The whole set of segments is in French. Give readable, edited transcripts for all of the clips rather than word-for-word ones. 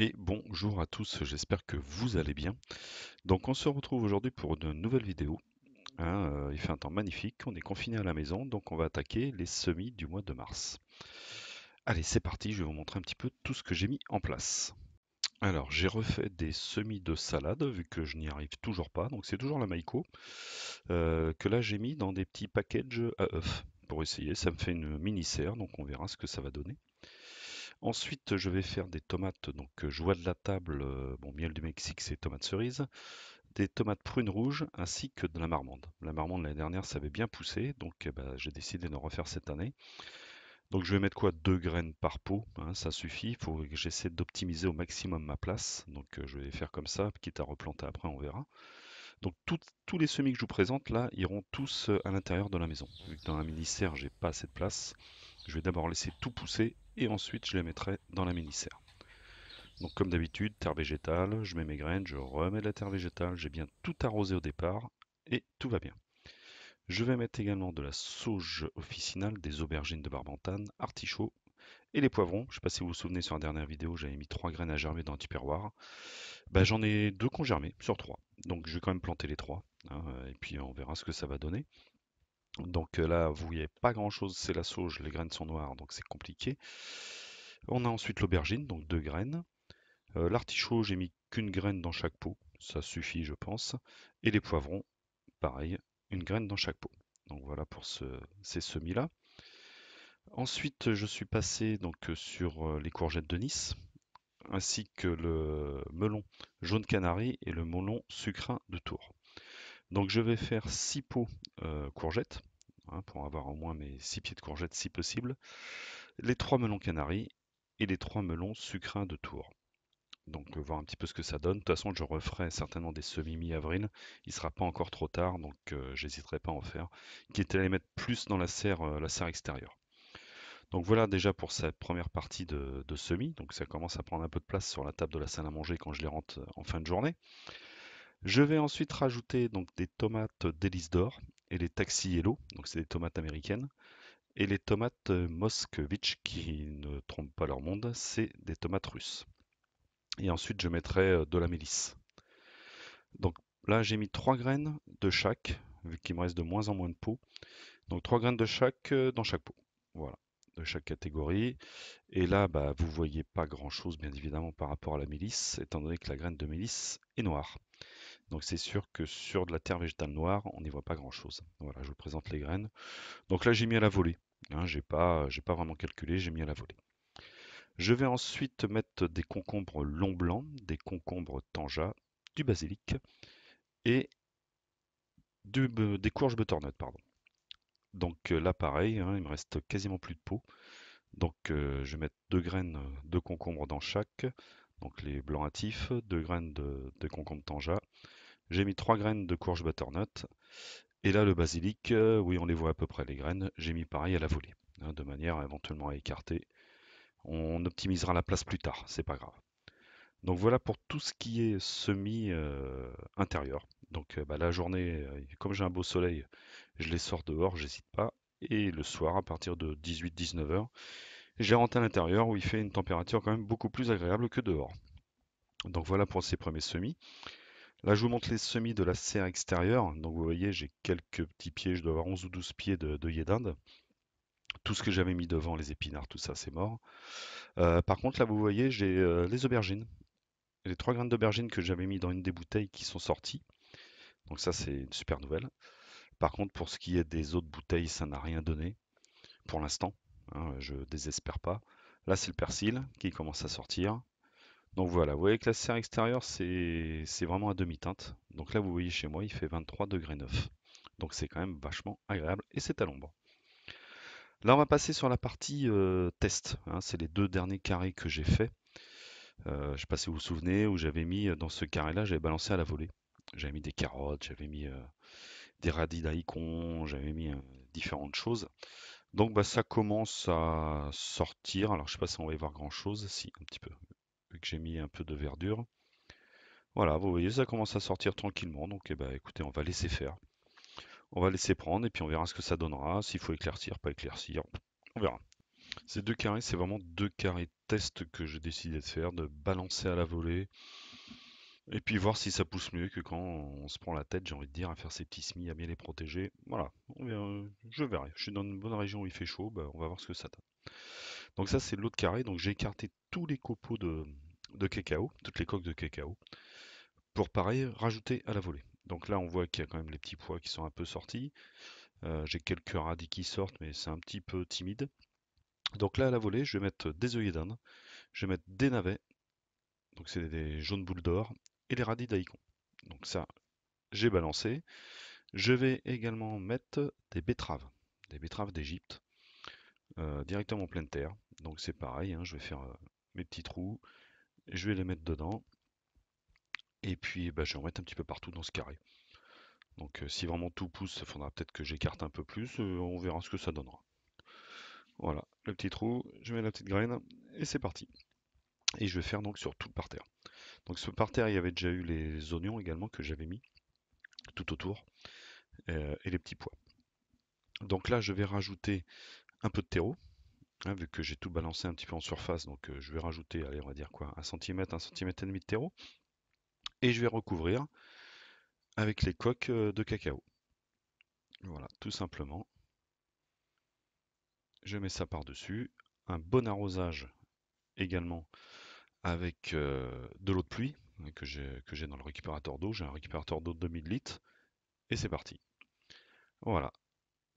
Et bonjour à tous, j'espère que vous allez bien. Donc on se retrouve aujourd'hui pour une nouvelle vidéo, hein, il fait un temps magnifique, on est confiné à la maison, donc on va attaquer les semis du mois de mars. Allez, c'est parti, je vais vous montrer un petit peu tout ce que j'ai mis en place. Alors j'ai refait des semis de salade, vu que je n'y arrive toujours pas, donc c'est toujours la Maïko, que là j'ai mis dans des petits packages à œufs, pour essayer, ça me fait une mini serre, donc on verra ce que ça va donner. Ensuite, je vais faire des tomates, donc joie de la table, bon, miel du Mexique, c'est tomates cerises, des tomates prunes rouges ainsi que de la marmande. La marmande l'année dernière, ça avait bien poussé, donc bah, j'ai décidé de refaire cette année. Donc je vais mettre quoi? 2 graines par pot, hein, ça suffit. Il faut que j'essaie d'optimiser au maximum ma place. Donc je vais faire comme ça, quitte à replanter après, on verra. Donc tous les semis que je vous présente là iront tous à l'intérieur de la maison. Vu que dans la mini-serre, j'ai pas assez de place, je vais d'abord laisser tout pousser et ensuite je les mettrai dans la mini-serre. Donc comme d'habitude, terre végétale, je mets mes graines, je remets de la terre végétale, j'ai bien tout arrosé au départ et tout va bien. Je vais mettre également de la sauge officinale, des aubergines de Barbantane, artichauts et les poivrons. Je ne sais pas si vous vous souvenez sur la dernière vidéo, j'avais mis 3 graines à germer dans un tupperware. Bah, j'en ai 2 qui ont germé sur 3. Donc je vais quand même planter les 3, hein, et puis on verra ce que ça va donner. Donc là, vous voyez pas grand chose, c'est la sauge, les graines sont noires, donc c'est compliqué. On a ensuite l'aubergine, donc 2 graines. L'artichaut, j'ai mis qu'une graine dans chaque pot, ça suffit je pense. Et les poivrons, pareil, une graine dans chaque pot. Donc voilà pour ces semis-là. Ensuite, je suis passé donc sur les courgettes de Nice, ainsi que le melon jaune canari et le melon sucrin de Tours. Donc je vais faire 6 pots courgettes, hein, pour avoir au moins mes 6 pieds de courgettes si possible, les 3 melons canaris et les 3 melons sucrins de Tours. Donc voir un petit peu ce que ça donne. De toute façon, je referai certainement des semis mi-avril. Il sera pas encore trop tard, donc j'hésiterai pas à en faire. Quitte à les mettre plus dans la serre extérieure. Donc voilà déjà pour cette première partie de semis. Donc ça commence à prendre un peu de place sur la table de la salle à manger quand je les rentre en fin de journée. Je vais ensuite rajouter donc des tomates délice d'or et les taxi yellow. Donc c'est des tomates américaines. Et les tomates Moskvitch qui ne trompent pas leur monde, c'est des tomates russes. Et ensuite je mettrai de la mélisse. Donc là, j'ai mis 3 graines de chaque, vu qu'il me reste de moins en moins de pots. Donc 3 graines de chaque dans chaque pot. Voilà, de chaque catégorie. Et là, bah, vous voyez pas grand-chose, bien évidemment, par rapport à la mélisse, étant donné que la graine de mélisse est noire. Donc c'est sûr que sur de la terre végétale noire, on n'y voit pas grand-chose. Voilà, je vous présente les graines. Donc là, j'ai mis à la volée. Hein, j'ai pas vraiment calculé, j'ai mis à la volée. Je vais ensuite mettre des concombres long blancs, des concombres tanja, du basilic et des courges butternut, pardon. Donc là, pareil, hein, il me reste quasiment plus de peau. Donc je vais mettre 2 graines de concombre dans chaque. Donc les blancs hâtifs, 2 graines de concombre tanja. J'ai mis 3 graines de courge butternut. Et là, le basilic, oui, on les voit à peu près les graines. J'ai mis pareil à la volée, hein, de manière éventuellement à écarter. On optimisera la place plus tard, c'est pas grave. Donc voilà pour tout ce qui est semi intérieur. Donc bah, la journée, comme j'ai un beau soleil, je les sors dehors, j'hésite pas. Et le soir, à partir de 18-19 heures, j'ai rentré à l'intérieur où il fait une température quand même beaucoup plus agréable que dehors. Donc voilà pour ces premiers semis. Là, je vous montre les semis de la serre extérieure. Donc vous voyez, j'ai quelques petits pieds, je dois avoir 11 ou 12 pieds d'œillets d'Inde. Tout ce que j'avais mis devant, les épinards, tout ça, c'est mort. Par contre, là, vous voyez, j'ai les aubergines. Les 3 graines d'aubergines que j'avais mis dans une des bouteilles qui sont sorties. Donc ça, c'est une super nouvelle. Par contre, pour ce qui est des autres bouteilles, ça n'a rien donné pour l'instant, hein, je désespère pas. Là, c'est le persil qui commence à sortir. Donc voilà, vous voyez que la serre extérieure, c'est vraiment à demi-teinte. Donc là, vous voyez chez moi, il fait 23 degrés 9. Donc c'est quand même vachement agréable et c'est à l'ombre. Là, on va passer sur la partie test, hein. C'est les 2 derniers carrés que j'ai fait. Je ne sais pas si vous vous souvenez, où j'avais mis dans ce carré-là, j'avais balancé à la volée. J'avais mis des carottes, j'avais mis des radis daikon, j'avais mis différentes choses. Donc bah, ça commence à sortir. Alors je sais pas si on va y voir grand chose, si un petit peu, vu que j'ai mis un peu de verdure. Voilà, vous voyez, ça commence à sortir tranquillement. Donc eh ben, écoutez, on va laisser faire. On va laisser prendre et puis on verra ce que ça donnera. S'il faut éclaircir, pas éclaircir, on verra. Ces deux carrés, c'est vraiment deux carrés test que j'ai décidé de faire, de balancer à la volée, et puis voir si ça pousse mieux que quand on se prend la tête, j'ai envie de dire, à faire ses petits semis, à bien les protéger. Voilà, je verrai. Je suis dans une bonne région où il fait chaud, bah, on va voir ce que ça donne. Donc ça, c'est l'autre carré, donc j'ai écarté tous les copeaux de cacao, toutes les coques de cacao, pour pareil, rajouter à la volée. Donc là, on voit qu'il y a quand même les petits pois qui sont un peu sortis. J'ai quelques radis qui sortent, mais c'est un petit peu timide. Donc là, à la volée, je vais mettre des œillets d'Inde, je vais mettre des navets, donc c'est des jaunes boules d'or, et les radis daikon. Donc ça, j'ai balancé. Je vais également mettre des betteraves d'Égypte, directement en pleine terre. Donc c'est pareil, hein, je vais faire mes petits trous, je vais les mettre dedans, et puis bah, je vais en mettre un petit peu partout dans ce carré. Donc si vraiment tout pousse, il faudra peut-être que j'écarte un peu plus, on verra ce que ça donnera. Voilà, le petit trou, je mets la petite graine, et c'est parti. Et je vais faire donc sur tout le parterre. Donc ce parterre, il y avait déjà eu les oignons également que j'avais mis tout autour, et les petits pois. Donc là, je vais rajouter un peu de terreau, hein, vu que j'ai tout balancé un petit peu en surface, donc je vais rajouter, allez, on va dire quoi, 1 cm et demi de terreau, et je vais recouvrir avec les coques de cacao. Voilà, tout simplement. Je mets ça par-dessus. Un bon arrosage également avec de l'eau de pluie, hein, que j'ai dans le récupérateur d'eau. J'ai un récupérateur d'eau de 2000 litres, et c'est parti. Voilà,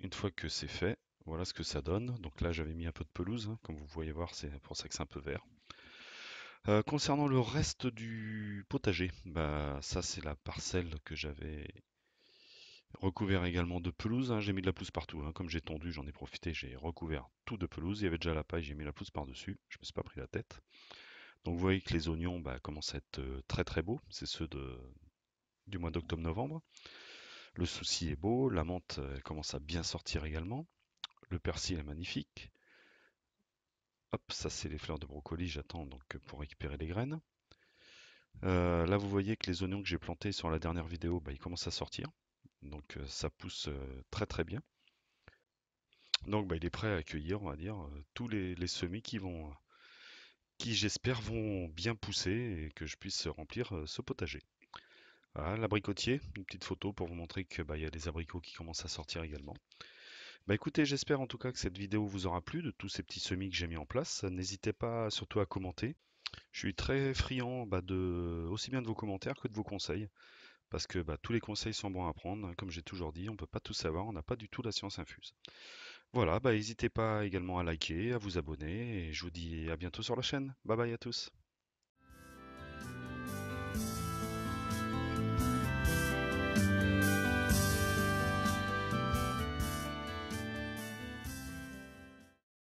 une fois que c'est fait, voilà ce que ça donne. Donc là, j'avais mis un peu de pelouse, hein, comme vous pouvez voir, c'est pour ça que c'est un peu vert. Concernant le reste du potager, bah ça c'est la parcelle que j'avais recouvert également de pelouse, hein. J'ai mis de la pelouse partout, hein. Comme j'ai tondu, j'en ai profité, j'ai recouvert tout de pelouse. Il y avait déjà la paille, j'ai mis la pelouse par-dessus. Je me suis pas pris la tête. Donc vous voyez que les oignons bah, commencent à être très très beaux. C'est ceux du mois d'octobre-novembre. Le souci est beau, la menthe elle commence à bien sortir également. Le persil est magnifique. Hop, ça c'est les fleurs de brocoli, j'attends donc pour récupérer les graines. Là, vous voyez que les oignons que j'ai plantés sur la dernière vidéo, bah, ils commencent à sortir. Donc ça pousse très très bien. Donc bah, il est prêt à accueillir, on va dire, tous les semis qui j'espère vont bien pousser et que je puisse remplir ce potager. Voilà, l'abricotier, une petite photo pour vous montrer que bah, il y a des abricots qui commencent à sortir également. Bah écoutez, j'espère en tout cas que cette vidéo vous aura plu de tous ces petits semis que j'ai mis en place. N'hésitez pas surtout à commenter. Je suis très friand bah, aussi bien de vos commentaires que de vos conseils. Parce que bah, tous les conseils sont bons à prendre, hein. Comme j'ai toujours dit, on ne peut pas tout savoir, on n'a pas du tout la science infuse. Voilà, bah, n'hésitez pas également à liker, à vous abonner, et je vous dis à bientôt sur la chaîne. Bye bye à tous.